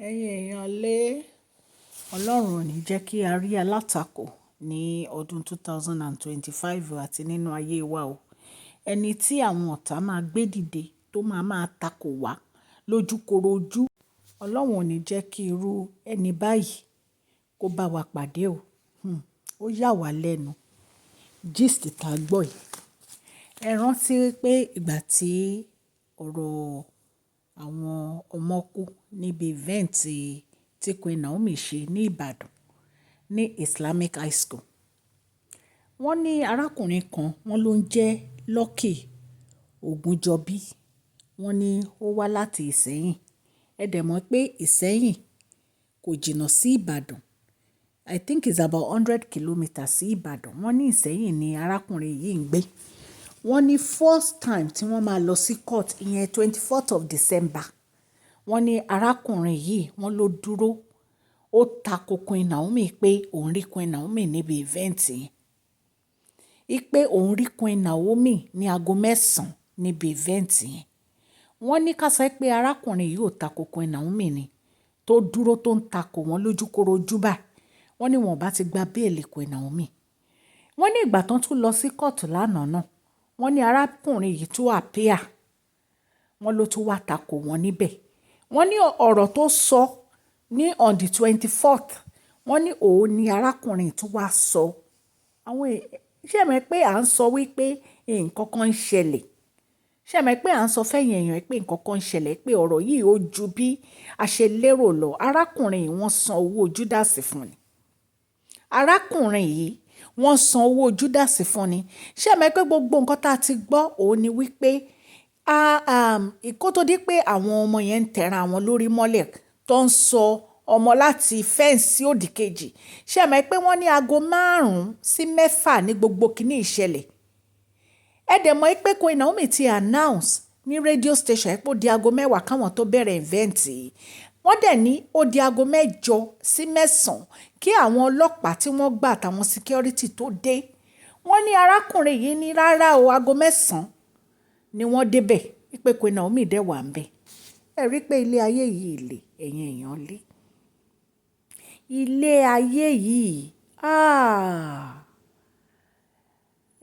Ẹ̀yin èèyàn lé Ọlọ́run ò ní jẹ́ kí a rí alátakò ní ọdún 2025 àti nínú ayé wa o. Ẹni tí àwọn ọ̀tá máa gbé dìde tó máa takò wá lójúkorojú. Ọlọ́run ò ní jẹ́ kí irú ẹni báyìí kó bá wa pàdé o. Ó yà wá lẹ́nu. Gist tá gbọ́ yìí. Ẹ rántí pé ìgbà tí ọ̀rọ̀ àwọn ọmọ kú níbi event tí Queen Naomi ṣe ní Ìbàdàn ní Islamic High School. Wọ́n ní arákùnrin kan wọ́n ló ń jẹ́ Lucky Ògúnjọbí. Wọ́n ní ó wá láti Ìsẹ́yìn. Ẹ dẹ̀ mọ̀ pé Ìsẹ́yìn kò jìnnà sí Ìbàdàn. I think it's about 100 kilometers sí Ìbàdàn. Wọ́n ní Ìsẹ́yìn ni arákùnrin yìí ń gbé. Wọ́n ní first time tí wọ́n máa lọ sí court ìyẹn 24th of December. Wọ́n ní arákùnrin yìí wọ́n ló dúró. Ó tako Queen Naomi pé òun rí Queen Naomi níbi event yẹn. Ipe òun rí Queen Naomi ní aago 9 níbi event yẹn. Wọ́n ní ká sọ pé arákùnrin yìí ò tako Queen Naomi ni. Tó dúró tó ń tako wọn lójúkorojú báyìí. Wọ́n ní wọn bá ti gba béèlì Queen Naomi. Wọ́n ní ìgbà tán tún lọ sí kóòtù lánàá náà. Wọ́n ní arákùnrin yìí tún appear. Wọ́n ló tún wá tako wọn níbẹ̀. Wọ́n ní ọ̀rọ̀ tó sọ ní on the 24th. Wọ́n ní òun ni arákùnrin tún wá sọ. Àwọn ṣé mọ̀ pé à ń sọ wípé nǹkan kan ń ṣẹlẹ̀. Ṣé mọ̀ pé à ń sọ fẹ́yìn èèyàn pé nǹkan kan ń ṣẹlẹ̀ pé ọ̀rọ̀ yìí ó ju bí a ṣe lérò lọ. Arákùnrin yìí wọ́n san owó Júdásì fún ni. Arákùnrin yìí wọ́n san owó Júdásì fún ni. Ṣé mọ̀ pé gbogbo nǹkan tá a ti gbọ́ òun ni wípé kó tó di pé àwọn ọmọ yẹn ń tẹra wọn lórí mọ́lẹ̀ tó ń sọ ọmọ láti fẹ́ǹsì òdì kejì. Ṣé mọ̀ pé wọ́n ní aago 5 sí 6 ní gbogbo kìíní ìṣẹ̀lẹ̀. Ẹ dẹ̀ mọ̀ pé Queen Naomi ti announce ní radio station pé ó di aago 10 káwọn tó bẹ̀rẹ̀ event yìí. Wọ́n dẹ̀ ní ó di aago 8 sí 9 kí àwọn ọlọ́pàá tí wọ́n gbà àtàwọn security tó dé. Wọ́n ní arákùnrin yìí ní rárá o aago 9 ni wọ́n débẹ̀ wípé Queen Naomi dẹ̀ wà ńbẹ̀. Ẹ rí pé ilé ayé yìí le ẹ̀yin èèyàn lé. Ilé ayé yìí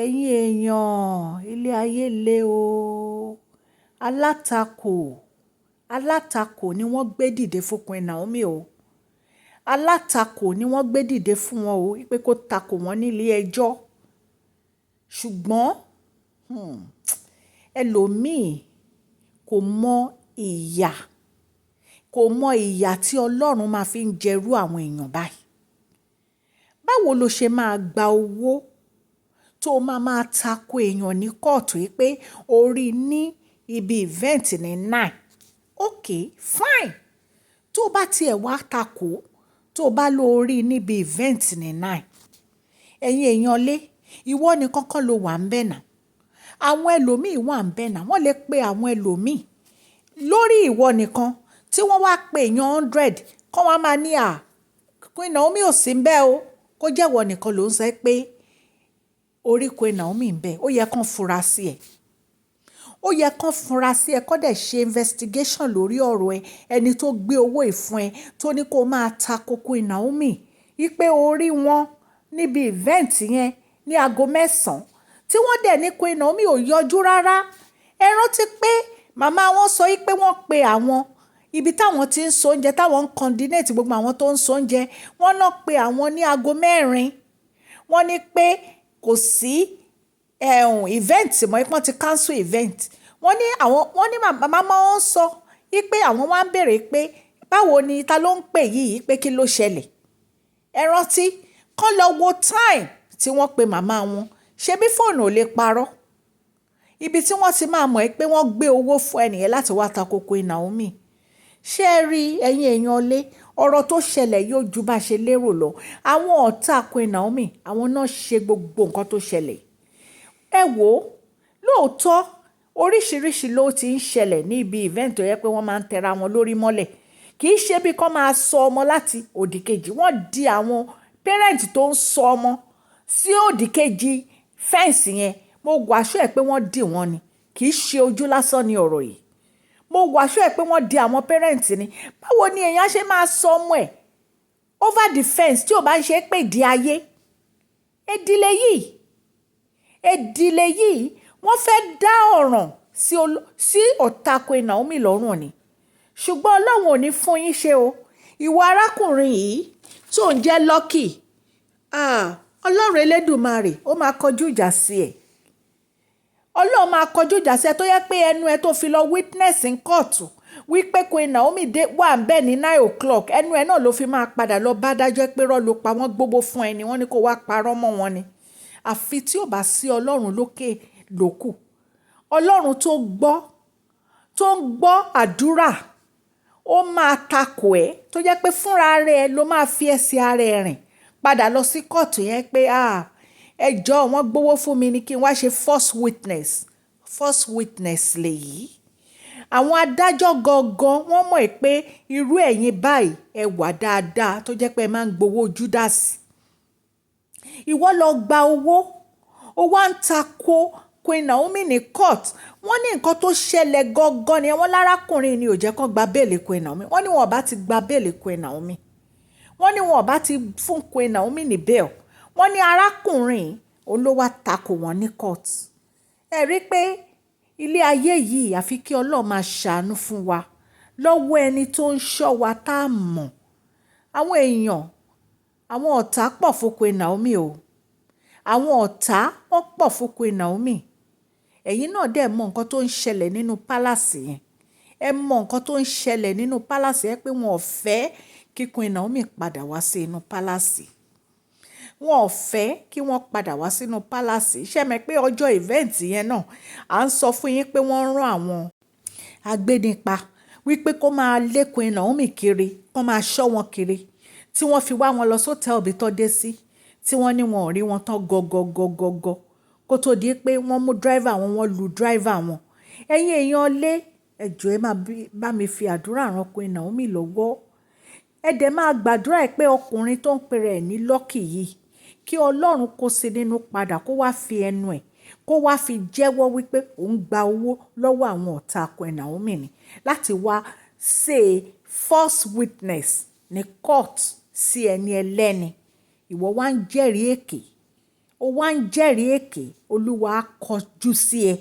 ẹ̀yin èèyàn ilé ayé le o. Alátakò ni wọ́n gbé dìde fún Queen Naomi o. Alátakò ni wọ́n gbé dìde fún wọn o wípé kó takò wọ́n nílé ẹjọ́. Ṣùgbọ́n ẹlòmíì kò mọ ìyà tí Ọlọ́run máa fi ń jẹrú àwọn èèyàn báyìí. Báwo lo ṣe máa gba owó tó máa tako èèyàn ní kóòtù pé orí ní ibi event ní 9? Okay, fine. Tó bá tiẹ̀ wá tako tó bá lórí níbi event ní 9. Ẹ̀yin èèyàn lé ìwọ nìkan kọ́ ló wà ń bẹ̀ náà. Àwọn ẹlòmíì wà ń bẹ̀ náà. Wọ́n lè pe àwọn ẹlòmíì lórí ìwọ nìkan tí wọ́n wá pe èèyàn 100 kọ́ wọ́n máa ní Queen Naomi ò sí ń bẹ̀ o. Kó jẹ́ ìwọ nìkan ló ń sọ pé orí Queen Naomi ń bẹ̀. Ó yẹ kán fura sí ẹ. Ó yẹ kán fura sí ẹ kó dẹ̀ ṣe investigation lórí ọ̀rọ̀ ẹ. Ẹni tó gbé owó ìfún ẹ tó ní kó máa tako Queen Naomi wípé orí wọn níbi event yẹn ní aago 9 tí wọ́n dẹ̀ ní Queen Naomi ò yọjú rárá. Ẹ rántí pé màmá wọn sọ pé wọ́n pe àwọn ibi táwọn ti ń so oúnjẹ táwọn ń coordinate gbogbo àwọn tó ń so oúnjẹ. Wọ́n náà pe àwọn ní aago 4. Wọ́n ní pé kò sí event mọ́ wọ́n ti cancel event. Wọ́n ní màmá wọn sọ pé àwọn wá ń béèrè pé báwo ni ta ló ń pè yìí pé kí ló ṣẹlẹ̀. Ẹ rántí kán lọ wo time tí wọ́n pe màmá wọn. Ṣebí fóònù ò lè parọ́. Ibi tí wọ́n ti máa mọ̀ pé wọ́n gbé owó fún ẹnìyẹn láti wá tako Queen Naomi. Ṣé ẹ rí ẹ̀yin èèyàn lé ọ̀rọ̀ tó ṣẹlẹ̀ yóò ju bá ṣe lérò lọ. Àwọn ọ̀tá Queen Naomi àwọn náà ṣe gbogbo nǹkan tó ṣẹlẹ̀. Ẹ wò ó lóòótọ́ oríṣiríṣi ló ti ń ṣẹlẹ̀ ní ibi event tó yẹ pé wọ́n máa ń tẹra wọn lórí mọ́lẹ̀. Kì í ṣe bí kán máa sọ ọmọ láti òdì kejì. Wọ́n di àwọn parent tó ń sọ ọmọ sí òdì kejì fẹ́ǹsì yẹn. Mo wàásù ẹ̀ pé wọ́n dì wọ́n ni. Kì í ṣe ojú lásán ni ọ̀rọ̀ yìí. mo wàásù ẹ̀ pé wọ́n di àwọn parent ni. Báwo ni èèyàn ṣe máa sọ ọmọ ẹ̀ over the fence tí ò bá ń ṣe pé ìdí ayé? Ìdílé yìí wọ́n fẹ́ dá ọ̀ràn sí ọ̀tá Queen Naomi lọ́rùn ni. Ṣùgbọ́n Ọlọ́run ò ní fún yín ṣe o. Ìwọ arákùnrin yìí tó ń jẹ́ Lucky, Ọlọ́run Elédùmarè ó máa kọjú ìjà sí ẹ̀. Ọlọ́run máa kọjú ìjà sí ẹ tó yẹ pé ẹnu ẹ tó fi lọ witness in court wípé Queen Naomi wà ń bẹ̀ ní 9 o'clock, ẹnu ẹ náà ló fi máa padà lọ bá dájọ́ pé rọ́ ló pa wọ́n gbogbo fún ẹni, wọ́n ní kó wá parọ́ mọ́ wọn ni. Àfi tí ò bá sí Ọlọ́run lókè lókù. Ọlọ́run tó ń gbọ́ àdúrà ó máa takò ẹ́ tó jẹ́ pé fúnra rẹ̀ ló máa fi ẹsẹ̀ ara ẹ̀ rìn padà lọ sí kóòtù yẹn pé ẹjọ́ wọ́n gbowó fún mi ni kí n wá ṣe false witness lèyí. Àwọn adájọ́ gangan wọ́n mọ̀ pé irú ẹ̀yin báyìí ẹ wà dáadáa tó jẹ́ pé ẹ máa ń gbowó Judas. Ìwọ lọ gba owó ó wá ń takò Queen Naomi ní court. Wọ́n ní nǹkan tó ṣẹlẹ̀ gangan ni wọ́n lárákùnrin ni ò jẹ́ kán gba béèlì Queen Naomi. Wọ́n ní wọn ò bá ti gba béèlì Queen Naomi. Wọ́n ní wọn ò bá ti fún Queen Naomi ní bail. Wọ́n ní arákùnrin olówó takò wọn ní court. Ẹ rí pé ilé ayé yìí àfi kí Ọlọ́run máa ṣàánú fún wa lọ́wọ́ ẹni tó ń ṣọ́ wa tá a mọ̀. Àwọn èèyàn, àwọn ọ̀tá pọ̀ fún Queen Naomi o. Àwọn ọ̀tá wọ́n pọ̀ fún Queen Naomi. Ẹ̀yin náà dẹ̀ mọ nǹkan tó ń ṣẹlẹ̀ nínú palace yẹn. Ẹ mọ nǹkan tó ń ṣẹlẹ̀ nínú palace yẹn pé wọn ò fẹ́ kí Queen Naomi padà wá sí inú palace. Wọn ò fẹ́ kí wọ́n padà wá sínú palace. Ṣé mọ̀ pé ọjọ́ event yẹn náà à ń sọ fún yín pé wọ́n rán àwọn agbénipa wípé kó máa lé Queen Naomi kiri, kó máa ṣọ́ wọn kiri, tí wọ́n fi wá wọn lọ sótẹ́ẹ̀lì tó dé sí, tí wọ́n ní wọn ò rí wọn tán gọgọgọgọgọ kó tó di pé wọ́n mú driver wọn, wọ́n lu driver wọn. Ẹ̀yin èèyàn lé ẹjọ́ ẹ máa bá mi fi àdúrà ran Queen Naomi lọ́wọ́. Ẹ dẹ̀ máa gbàdúrà pé ọkùnrin tó ń pèrè ẹ̀ ní Lucky yìí kí Ọlọ́run kó sí nínú padà kó wá fi ẹnu ẹ̀ kó wá fi jẹ́wọ́ wípé òun gba owó lọ́wọ́ àwọn ọ̀tá Queen Naomi ni láti wá say false witness ní court sí ẹni ẹlẹ́ni. Ìwọ wá ń jẹ́rìí èké. Ó wá ń jẹ́rìí èké. Olúwa á kọjú sí ẹ.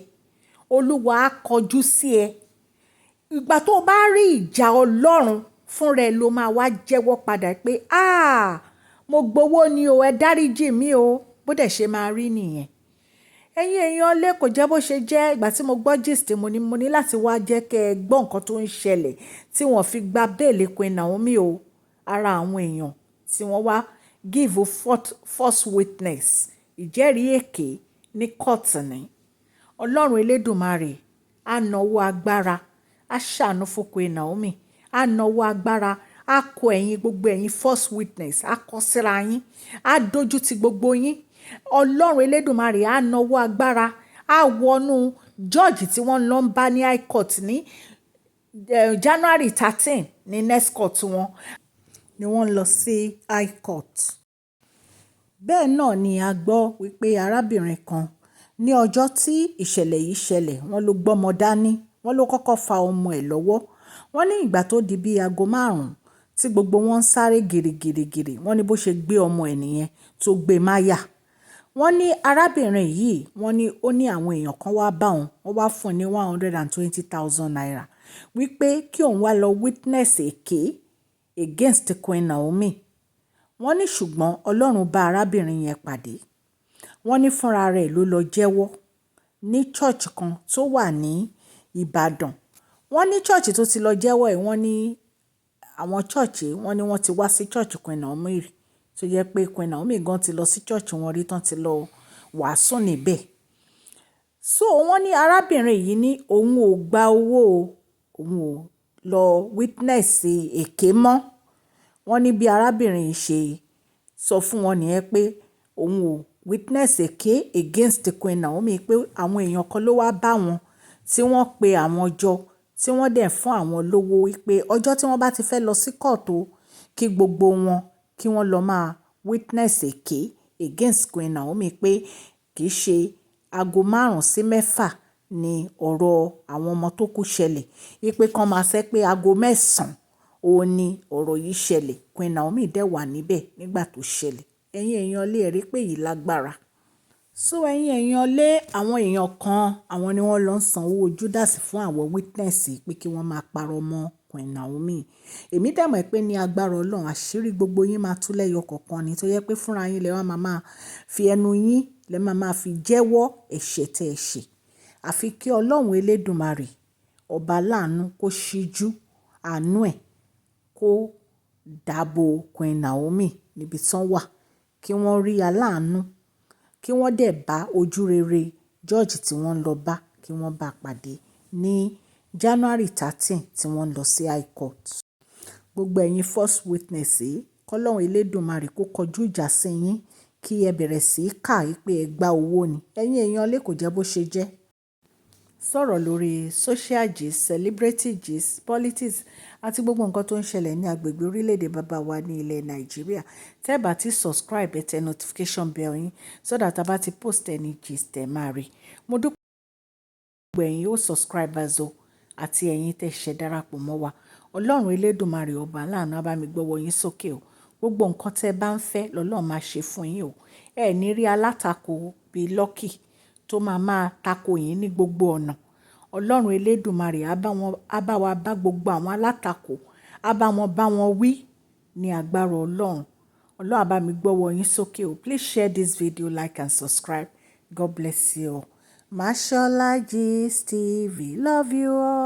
Olúwa á kọjú sí ẹ. Ìgbà tó bá rí ìjà Ọlọ́run fúnra ẹ ló máa wá jẹ́wọ́ padà pé mo gbowó ni o, ẹ dáríjì mí o. Bó dẹ̀ ṣe máa rí nìyẹn. Ẹ̀yin èèyàn lé kò jẹ́ bó ṣe jẹ́. Ìgbà tí mo gbọ́ gist mo ní láti wá jẹ́ kẹ́ ẹ gbọ́ nǹkan tó ń ṣẹlẹ̀ tí wọ́n fi gba béèlì Queen Naomi o. Ara àwọn èèyàn tí wọ́n wá give false witness ìjẹ́rìí èké ní court ni. Ọlọ́run Elédùmarè á nawọ́ agbára, á ṣàánú fún Queen Naomi, á nawọ́ agbára, á kó ẹ̀yin gbogbo ẹ̀yin false witness, á kọ síra yín, á dojú ti gbogbo yín. Ọlọ́run Elédùmarè á nawọ́ agbára, á wọnú judge tí wọ́n lọ ń bá ní high court ní January 13 ní next court wọn ni wọ́n lọ sí high court. Bẹ́ẹ̀ náà ni a gbọ́ wípé arábìnrin kan ní ọjọ́ tí ìṣẹ̀lẹ̀ yìí ṣẹlẹ̀ wọ́n ló gbọ́mọ dání, wọ́n ló kọ́kọ́ fa ọmọ ẹ̀ lọ́wọ́. Wọ́n ní ìgbà tó di bí aago 5 tí gbogbo wọn ń sáré gìrìgìrìgìrì, wọ́n ní bó ṣe gbé ọmọ ẹ̀ nìyẹn tó gbé máyà. Wọ́n ní arábìnrin yìí, wọ́n ní ó ní àwọn èèyàn kan wá bá òun, wọ́n wá fún un ní 120,000 naira wípé kí òun wá lọ witness èké against Queen Naomi. Wọ́n ní ṣùgbọ́n Ọlọ́run bá arábìnrin yẹn pàdé. Wọ́n ní fúnra rẹ̀ ló lọ jẹ́wọ́ ní church kan tó wà ní Ìbàdàn. Wọ́n ní church tó ti lọ jẹ́wọ́ ẹ̀, wọ́n ní àwọn church wọ́n ní wọ́n ti wá sí church Queen Naomi rí tó jẹ́ pé Queen Naomi gan ti lọ sí church wọn rí tán ti lọ wàásù níbẹ̀. So wọ́n ní arábìnrin yìí ní òun ò gba owó, òun ò lọ witness èké mọ́. Wọ́n ní bí arábìnrin yìí ṣe sọ fún wọn nìyẹn pé òun ò witness èké against Queen Naomi, pé àwọn èèyàn kan ló wá bá wọn tí wọ́n pe àwọn jọ tí wọ́n dẹ̀ fún àwọn lówó wípé ọjọ́ tí wọ́n bá ti fẹ́ lọ sí kóòtù kí gbogbo wọn kí wọ́n lọ máa witness èké against Queen Naomi, pé kì í ṣe aago 5 sí 6 ni ọ̀rọ̀ àwọn ọmọ tó kú ṣẹlẹ̀ wípé kán máa ṣẹ́ pé aago mẹ́sàn-án òun ni ọ̀rọ̀ yìí ṣẹlẹ̀. Queen Naomi dẹ̀ wà níbẹ̀ nígbà tó ṣẹlẹ̀. Ẹ̀yin èèyàn lé rí pé yìí lágbára. So ẹ̀yin èèyàn lé àwọn èèyàn kan àwọn ni wọ́n lọ ń san owó Judas fún àwọn witness pé kí wọ́n máa parọ́ mọ́ Queen Naomi. Èmi dẹ̀ mọ̀ pé ní agbára Ọlọ́run àṣírí gbogbo yín máa tú lẹ́yọ kọ̀ọ̀kan ni tó yẹ pé fúnra yín lẹ wá máa fi ẹnu yín lẹ máa fi jẹ́wọ́ ẹ̀ṣẹ̀ tẹ́ ẹ ṣẹ̀. Àfi kí Ọlọ́run Elédùmarè ọba láàánú kó ṣíjú àánú ẹ̀ kó dàbò Queen Naomi níbi tán wà kí wọ́n rí aláàánú kí wọ́n dẹ̀ bá ojú rere George tí wọ́n ń lọ bá kí wọ́n bá pàdé ní January 13 tí wọ́n ń lọ sí High Court. Gbogbo ẹ̀yin first witness kọ́lọ́run Elédùmarè kó kọjú ìjà sí yín kí ẹ bẹ̀rẹ̀ sí í kà í pé ẹ gba owó ni. Ẹ̀yin èèyàn lé kò jẹ́ bó ṣe jẹ́. Sọ̀rọ̀ lórí social gist, celebrity gist, politics àti gbogbo nǹkan tó ń ṣẹlẹ̀ ní agbègbè orílẹ̀-èdè bàbá wa ní ilẹ̀ Nàìjíríà. Tẹ́ bá ti subscribe ẹ tẹ notification bell yín so that a bá ti post any gist ẹ máa rí. Mo dúpẹ́ gbogbo ẹ̀yin ó subscribers o àti ẹ̀yin tẹ́ ṣẹ̀ darapọ̀ mọ́ wa. Ọlọ́run Elédùmarè ọba láàánú á bá mi gbọ́wọ́ yín sókè o. Gbogbo nǹkan tẹ́ bá ń fẹ́ lọ́lọ́run máa ṣe fún yín o. Ẹ ní rí alátakò bíi Lucky tó máa takò yín ní gbogbo ọ̀nà. Ọlọ́run Elédùmarè á bá wa bá gbogbo àwọn alátakò á bá wọn wí ní agbára Ọlọ́run. Ọlọ́run á bá mi gbọ́wọ́ yín sókè o. Please share this video, like and subscribe. God bless you all. Mashola Gist TV. Love you all.